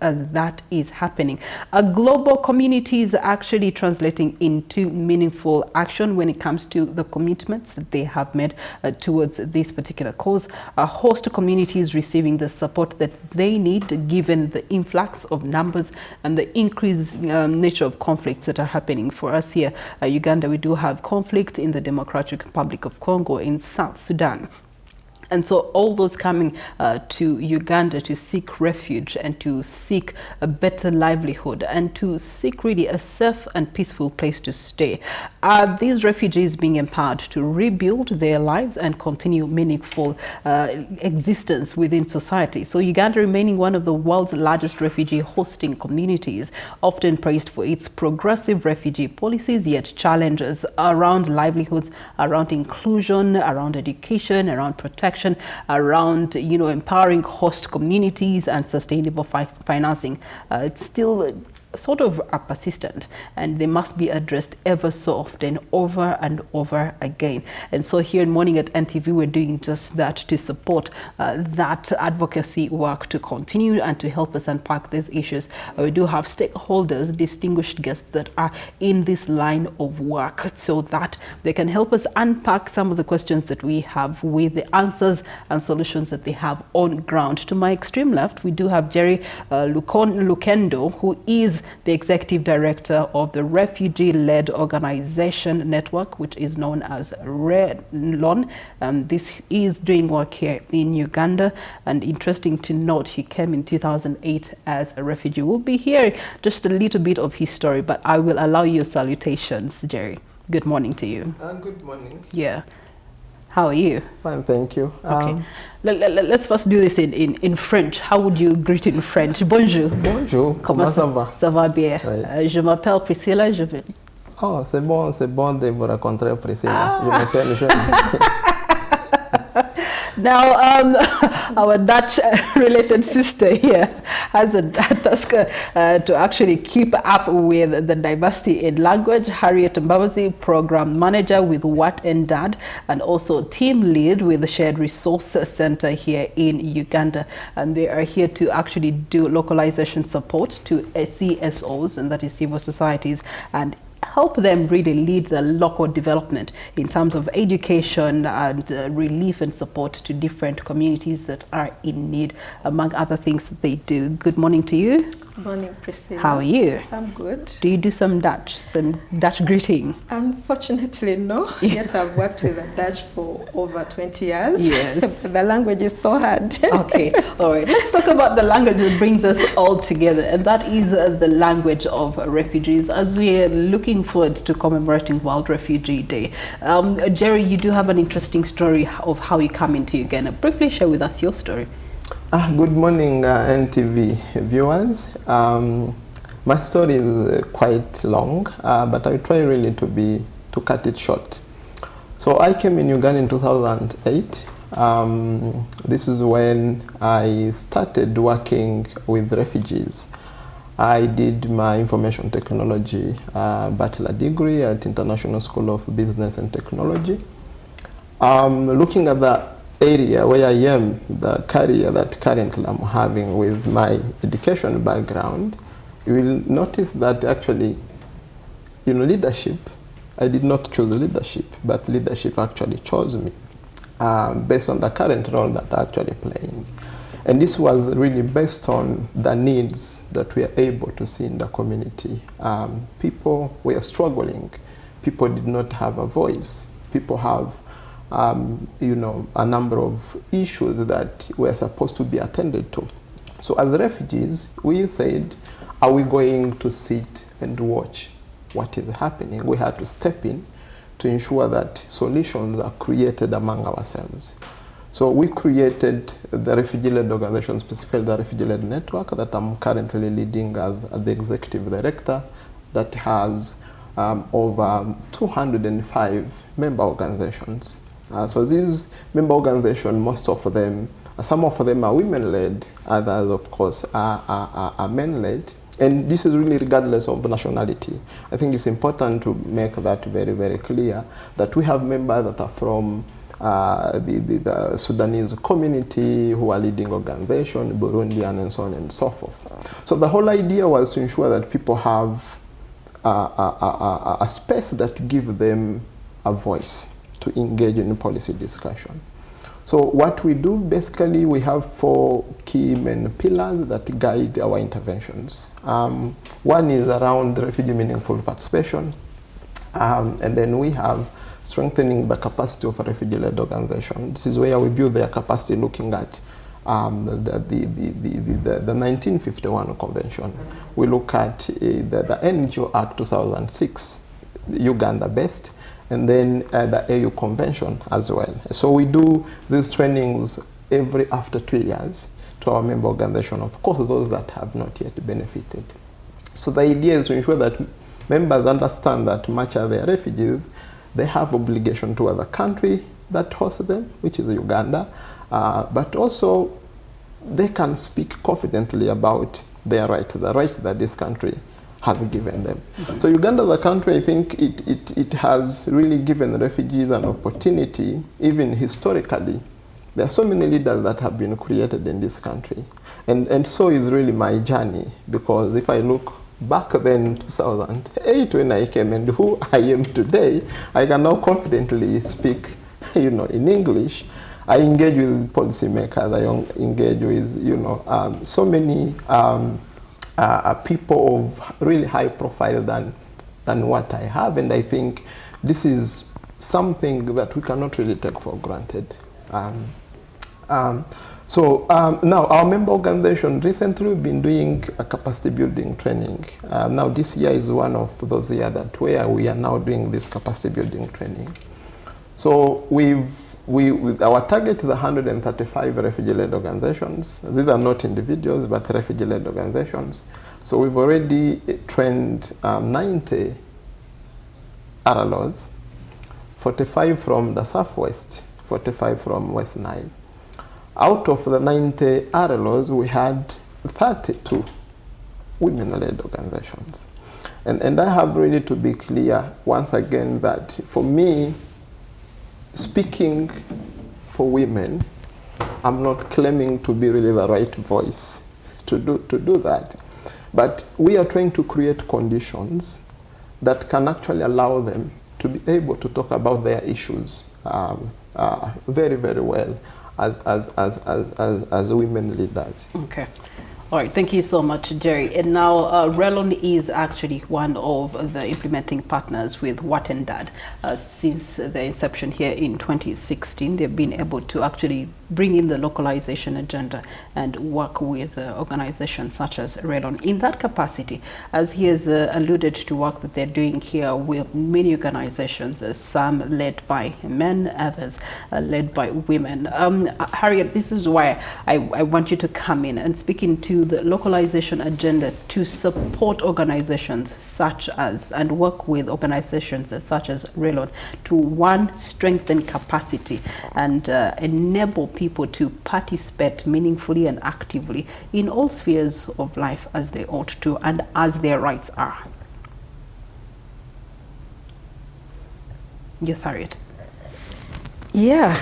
as that is happening. A global community is actually translating into meaningful action when it comes to the commitments that they have made towards this particular cause. A host community is receiving the support that they need given the influx of numbers and the increased nature of conflicts that are happening. For us here, Uganda, we do have conflict in the Democratic Republic of Congo, in South Sudan. And so all those coming to Uganda to seek refuge and to seek a better livelihood and to seek really a safe and peaceful place to stay. Are these refugees being empowered to rebuild their lives and continue meaningful existence within society? So Uganda remaining one of the world's largest refugee hosting communities, often praised for its progressive refugee policies, yet challenges around livelihoods, around inclusion, around education, around protection, around empowering host communities and sustainable financing. It's still sort of persistent, and they must be addressed ever so often, over and over again. And so here in Morning at NTV, we're doing just that to support that advocacy work to continue and to help us unpack these issues. We do have stakeholders, distinguished guests that are in this line of work so that they can help us unpack some of the questions that we have with the answers and solutions that they have on ground. To my extreme left, we do have Jerry Lukendo, who is the Executive Director of the Refugee-Led Organization Network, which is known as RELON. This is doing work here in Uganda, and interesting to note, he came in 2008 as a refugee. We'll be hearing just a little bit of his story, but I will allow you salutations, Jerry. Good morning to you. Good morning. Yeah. How are you? Fine, thank you. Okay. Let's first do this in French. How would you greet in French? Bonjour. Bonjour. Comment ça va? Ça va bien. Oui. Je m'appelle Priscilla. Je vais... Oh, c'est bon de vous rencontrer, Priscilla. Je m'appelle Jean. Now, our Dutch-related sister here has a task to actually keep up with the diversity in language. Harriet Mbabazi, Program Manager with What and Dad, and also Team Lead with the Shared Resource Center here in Uganda. And they are here to actually do localization support to CSOs, and that is civil societies, and help them really lead the local development in terms of education and relief and support to different communities that are in need, among other things that they do. Good morning to you. Good morning, Priscilla. How are you? I'm good. Do you do some Dutch greeting? Unfortunately, no. Yet I've worked with the Dutch for over 20 years. Yes. The language is so hard. Okay, all right. Let's talk about the language that brings us all together, and that is the language of refugees, as we are looking forward to commemorating World Refugee Day. Jerry, you do have an interesting story of how you come into Uganda. Briefly share with us your story. Good morning, NTV viewers. My story is quite long, but I try really to cut it short. So I came in Uganda in 2008. This is when I started working with refugees. I did my information technology bachelor degree at International School of Business and Technology. Looking at the area where I am, the career that currently I'm having with my education background, you will notice that actually, leadership, I did not choose leadership, but leadership actually chose me based on the current role that I'm actually playing. And this was really based on the needs that we are able to see in the community. People were struggling. People did not have a voice. People have a number of issues that were supposed to be attended to. So as refugees, we said, are we going to sit and watch what is happening? We had to step in to ensure that solutions are created among ourselves. So we created the Refugee-Led Organization, specifically the Refugee-Led Network that I'm currently leading as the Executive Director, that has over 205 member organizations. So these member organizations, most of them, some of them are women-led, others, of course, are men-led. And this is really regardless of nationality. I think it's important to make that very, very clear that we have members that are from the Sudanese community who are leading organizations, Burundian, and so on and so forth. So the whole idea was to ensure that people have a space that gives them a voice to engage in policy discussion. So what we do, basically, we have 4 key main pillars that guide our interventions. One is around refugee meaningful participation, and then we have strengthening the capacity of refugee-led organizations. This is where we build their capacity looking at the 1951 convention. We look at the NGO Act 2006, Uganda-based, and then the AU Convention as well. So we do these trainings after 2 years to our member organization, of course those that have not yet benefited. So the idea is to ensure that members understand that much as they are refugees, they have obligation to the country that hosts them, which is Uganda, but also they can speak confidently about their rights, the rights that this country has given them. So Uganda, the country, I think it has really given refugees an opportunity, even historically. There are so many leaders that have been created in this country. And so is really my journey, because if I look back then, 2008, when I came and who I am today, I can now confidently speak, in English. I engage with policymakers, I engage with, so many people of really high profile than what I have, and I think this is something that we cannot really take for granted. Now our member organization, recently we've been doing a capacity building training. Now this year is one of those years where we are now doing this capacity building training. So our target is 135 refugee-led organizations. These are not individuals, but refugee-led organizations. So we've already trained 90 RLOs, 45 from the Southwest, 45 from West Nile. Out of the 90 RLOs, we had 32 women-led organizations. And I have really to be clear once again that for me, speaking for women, I'm not claiming to be really the right voice to do that. But we are trying to create conditions that can actually allow them to be able to talk about their issues very, very well as women leaders. Okay. All right, thank you so much, Jerry. And now Relon is actually one of the implementing partners with What and Dad. Since the inception here in 2016, they've been able to actually bring in the localization agenda and work with organizations such as Relon. In that capacity, as he has alluded to work that they're doing here with many organizations, some led by men, others led by women. Harriet, this is why I want you to come in and speak into the localization agenda to support organizations such as, and work with organizations such as Relon to, one, strengthen capacity and enable people to participate meaningfully and actively in all spheres of life as they ought to and as their rights are. Yes, Harriet. Yeah,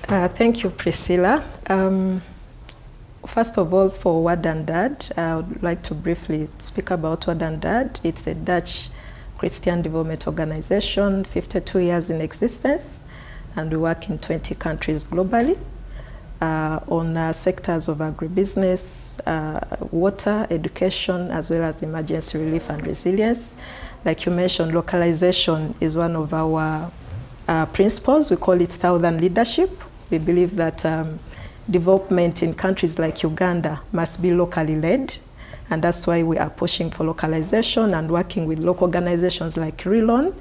thank you, Priscilla. First of all, for What and Dad, I would like to briefly speak about What and Dad. It's a Dutch Christian development organization, 52 years in existence, and we work in 20 countries globally on sectors of agribusiness, water, education, as well as emergency relief and resilience. Like you mentioned, localization is one of our principles. We call it Southern leadership. We believe that development in countries like Uganda must be locally led, and that's why we are pushing for localization and working with local organizations like Relon,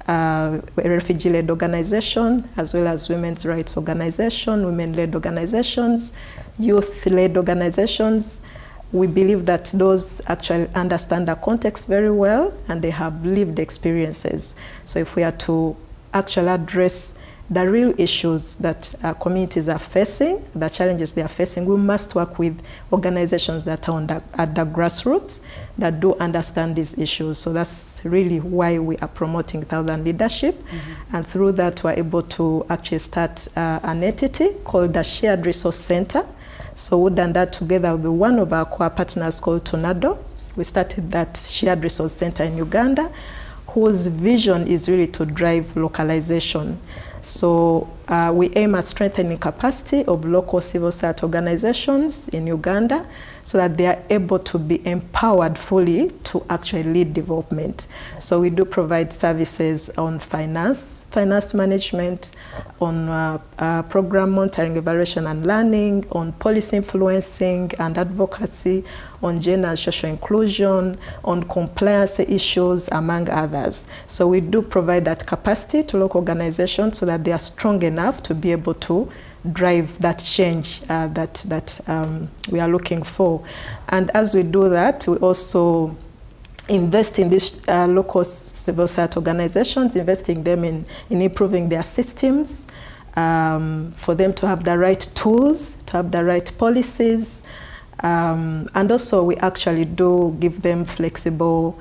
a refugee-led organization, as well as women's rights organization, women-led organizations, youth-led organizations. We believe that those actually understand the context very well and they have lived experiences. So if we are to actually address the real issues that communities are facing, the challenges they are facing, we must work with organizations that are at the grassroots that do understand these issues. So that's really why we are promoting Thousand Leadership. And through that, we're able to actually start an entity called the Shared Resource Center. So we've done that together with one of our core partners called Tornado. We started that Shared Resource Center in Uganda, whose vision is really to drive localization. So we aim at strengthening capacity of local civil society organizations in Uganda so that they are able to be empowered fully to actually lead development. So we do provide services on finance management, on program monitoring, evaluation and learning, on policy influencing and advocacy, on gender and social inclusion, on compliance issues, among others. So we do provide that capacity to local organizations so that they are strong enough to be able to drive that change that we are looking for. And as we do that, we also invest in these local civil society organizations, investing them in improving their systems, for them to have the right tools, to have the right policies. And also we actually do give them flexible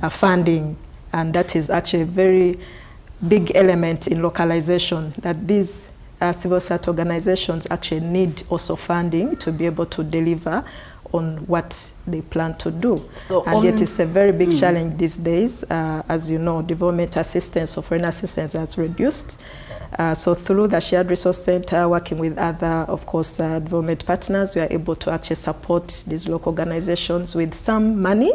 funding. And that is actually a very big element in localization, that these civil society organizations actually need also funding to be able to deliver on what they plan to do. So and yet it's a very big challenge these days. As you know, development assistance or foreign assistance has reduced. So through the Shared Resource Center, working with other, of course, development partners, we are able to actually support these local organizations with some money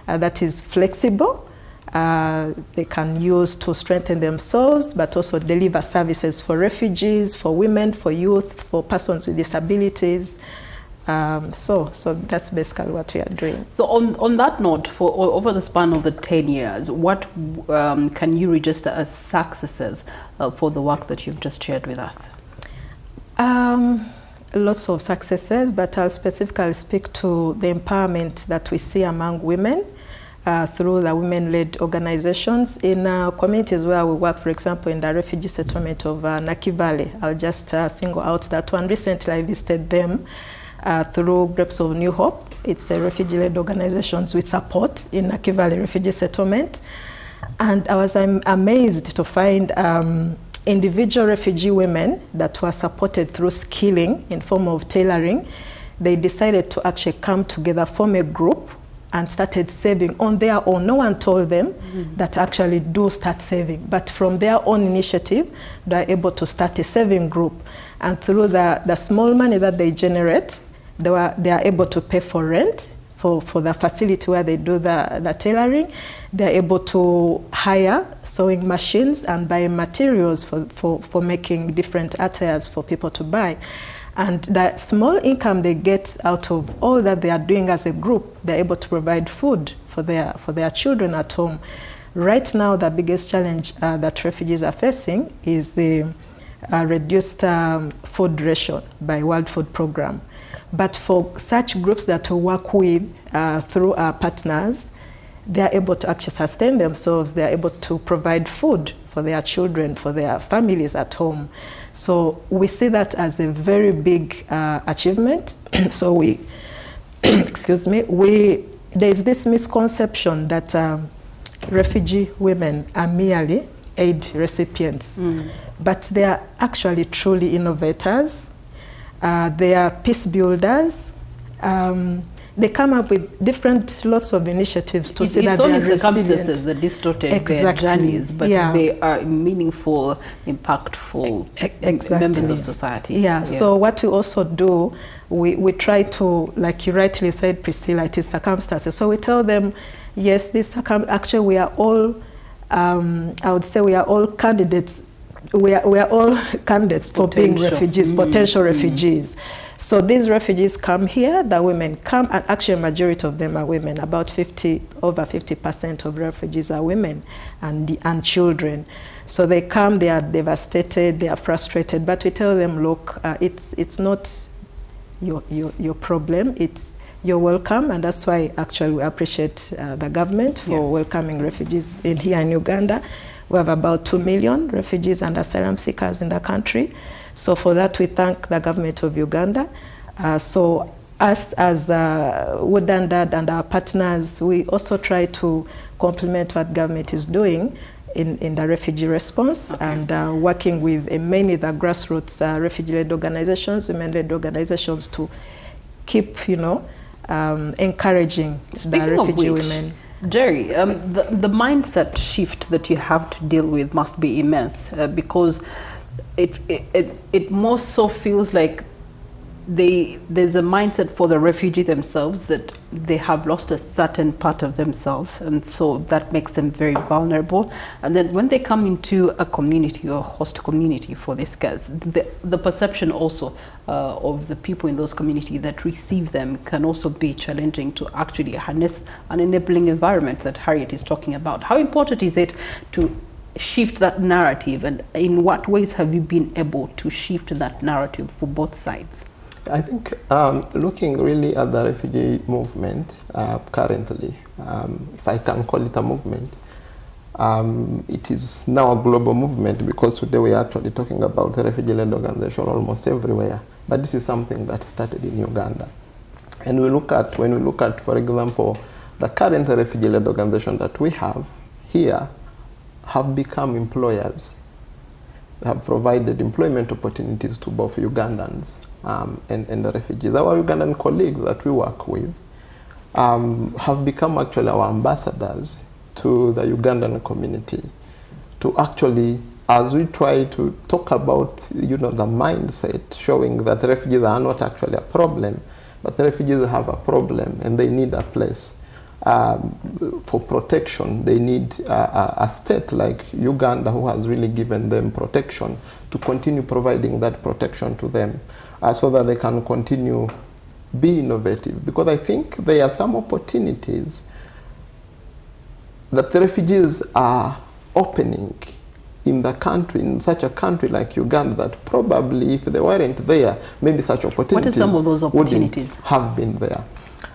that is flexible. They can use to strengthen themselves, but also deliver services for refugees, for women, for youth, for persons with disabilities. So that's basically what we are doing. So on that note, for over the span of the 10 years, what can you register as successes for the work that you've just shared with us? Lots of successes, but I'll specifically speak to the empowerment that we see among women through the women-led organizations in communities where we work, for example, in the refugee settlement of Naki Valley. I'll just single out that one. Recently, I visited them through Grapes of New Hope. It's a refugee-led organizations with support in Naki Valley refugee settlement. And I was amazed to find individual refugee women that were supported through skilling in form of tailoring. They decided to actually come together, form a group, and started saving on their own. No one told them that actually do start saving, but from their own initiative, they're able to start a saving group. And through the small money that they generate, they are able to pay for rent for the facility where they do the tailoring. They're able to hire sewing machines and buy materials for making different attires for people to buy. And the small income they get out of all that they are doing as a group, they're able to provide food for their children at home. Right now, the biggest challenge that refugees are facing is the reduced food ration by World Food Programme. But for such groups that we work with through our partners, they are able to actually sustain themselves. They are able to provide food for their children, for their families at home. So we see that as a very big achievement. So we, excuse me, there's this misconception that refugee women are merely aid recipients, but they are actually truly innovators. They are peace builders. They come up with lots of initiatives to see that they are resilient. It's only circumstances that distorted their journeys, but they are meaningful, impactful members of society. Yeah, so what we also do, we try to, like you rightly said, Priscilla, it is circumstances. So we tell them, yes, actually we are all, I would say we are all candidates. We are all candidates for being refugees, potential refugees. So these refugees come here, the women come, and actually a majority of them are women. About over 50% of refugees are women and children. So they come, they are devastated, they are frustrated, but we tell them, look, it's not your problem, you're welcome, and that's why actually we appreciate the government for welcoming refugees here in Uganda. We have about 2 million refugees and asylum seekers in the country. So for that, we thank the government of Uganda. So us as Wooden Dad and our partners, we also try to complement what government is doing in the refugee response, and working with many of the grassroots refugee-led organizations, women-led organizations, to keep, encouraging the refugee women. Jerry, the mindset shift that you have to deal with must be immense, because it more so feels like there's a mindset for the refugee themselves that they have lost a certain part of themselves, and so that makes them very vulnerable. And then when they come into a community or host community for these guys, the perception also of the people in those communities that receive them can also be challenging to actually harness an enabling environment that Harriet is talking about. How important is it to shift that narrative, and in what ways have you been able to shift that narrative for both sides? I think looking really at the refugee movement currently, if I can call it a movement, it is now a global movement, because today we are actually talking about the refugee-led organization almost everywhere. But this is something that started in Uganda. And when we look at, for example, the current refugee-led organization that we have here have become employers. They have provided employment opportunities to both Ugandans and the refugees. Our Ugandan colleagues that we work with have become actually our ambassadors to the Ugandan community, to actually, as we try to talk about, the mindset, showing that refugees are not actually a problem, but the refugees have a problem and they need a place for protection. They need a state like Uganda, who has really given them protection, to continue providing that protection to them, so that they can continue be innovative. Because I think there are some opportunities that the refugees are opening in the country, in such a country like Uganda, that probably if they weren't there, maybe such opportunities, what are some of those opportunities? Wouldn't have been there.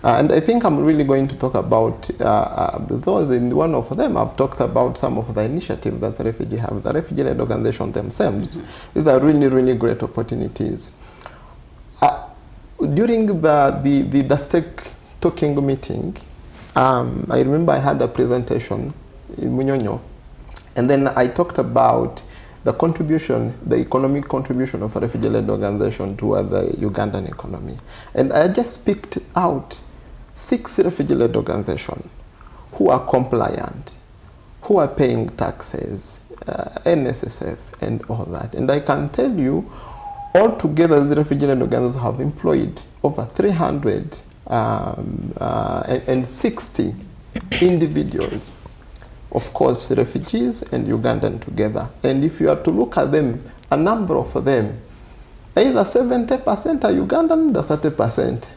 And I think I'm really going to talk about those. In one of them, I've talked about some of the initiatives that the refugee have, the refugee-led organization themselves. These are really, really great opportunities. During the stake talking meeting, I remember I had a presentation in Munyonyo, and then I talked about the contribution, the economic contribution of a refugee-led organization to the Ugandan economy. And I just picked out 6 refugee-led organizations who are compliant, who are paying taxes, NSSF, and all that. And I can tell you, altogether, the refugee-led organizations have employed over 360 individuals. Of course, refugees and Ugandan together. And if you are to look at them, a number of them, either 70% are Ugandan, the 30%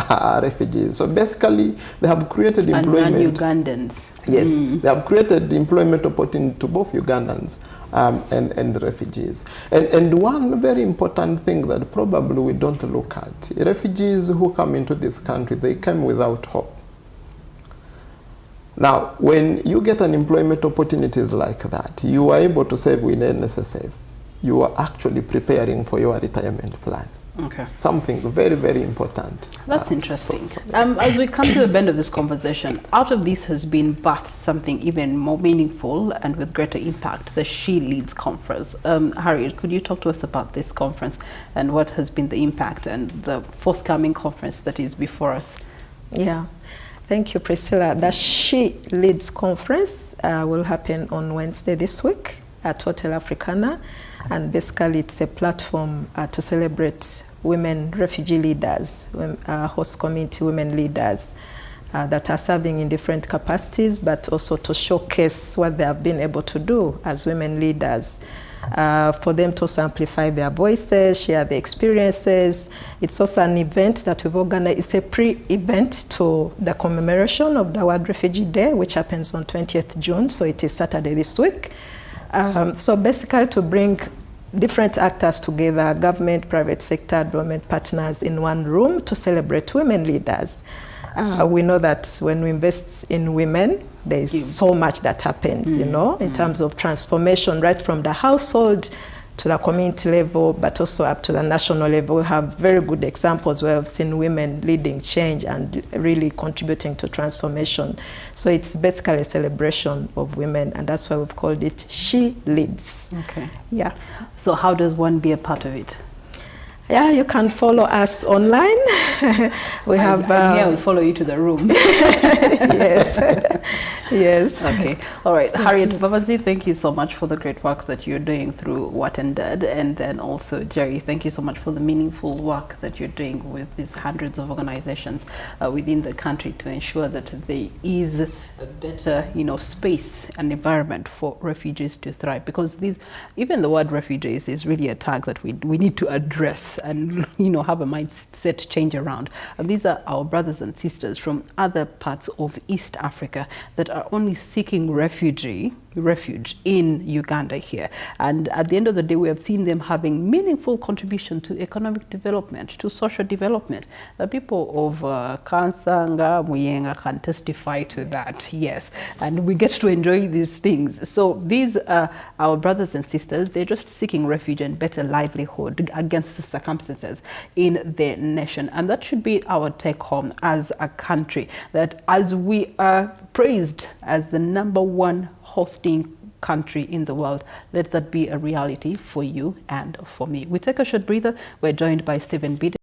are refugees. So basically, they have created employment. And non-Ugandans. Yes, they have created employment opportunity to both Ugandans and refugees. And one very important thing that probably we don't look at, refugees who come into this country, they come without hope. Now, when you get an employment opportunities like that, you are able to save with NSSF. You are actually preparing for your retirement plan. Okay. Something very, very important. That's interesting. As we come to the end of this conversation, out of this has been birthed something even more meaningful and with greater impact, the She Leads Conference. Harriet, could you talk to us about this conference and what has been the impact and the forthcoming conference that is before us? Yeah. Thank you, Priscilla. The She Leads Conference will happen on Wednesday this week at Hotel Africana, and basically it's a platform to celebrate women refugee leaders, host community women leaders that are serving in different capacities, but also to showcase what they have been able to do as women leaders. For them to also amplify their voices, share their experiences. It's also an event that we've organized. It's a pre-event to the commemoration of the World Refugee Day, which happens on 20th June, so it is Saturday this week. So basically to bring different actors together, government, private sector, development partners in one room to celebrate women leaders. We know that when we invest in women, there's so much that happens, you know, in terms of transformation, right from the household to the community level, but also up to the national level. We have very good examples where we've seen women leading change and really contributing to transformation. So it's basically a celebration of women, and that's why we've called it She Leads. Okay. Yeah. So how does one be a part of it? Yeah, you can follow us online. We have... yeah, we'll follow you to the room. Yes. Yes. Okay. All right. Harriet Babazi, thank you so much for the great work that you're doing through At NTV. And then also, Jerry, thank you so much for the meaningful work that you're doing with these hundreds of organizations within the country to ensure that there is a better, you know, space and environment for refugees to thrive. Because these, even the word refugees is really a tag that we need to address and, you know, have a mindset change around. And these are our brothers and sisters from other parts of East Africa that are only seeking refuge in Uganda here. And at the end of the day, we have seen them having meaningful contribution to economic development, to social development. The people of Kansanga, Muyenga can testify to that, yes. And we get to enjoy these things. So these are our brothers and sisters. They're just seeking refuge and better livelihood against the circumstances in their nation. And that should be our take home as a country, that as we are praised as the #1 hosting country in the world, let that be a reality for you and for me. We take a short breather. We're joined by Stephen Bide.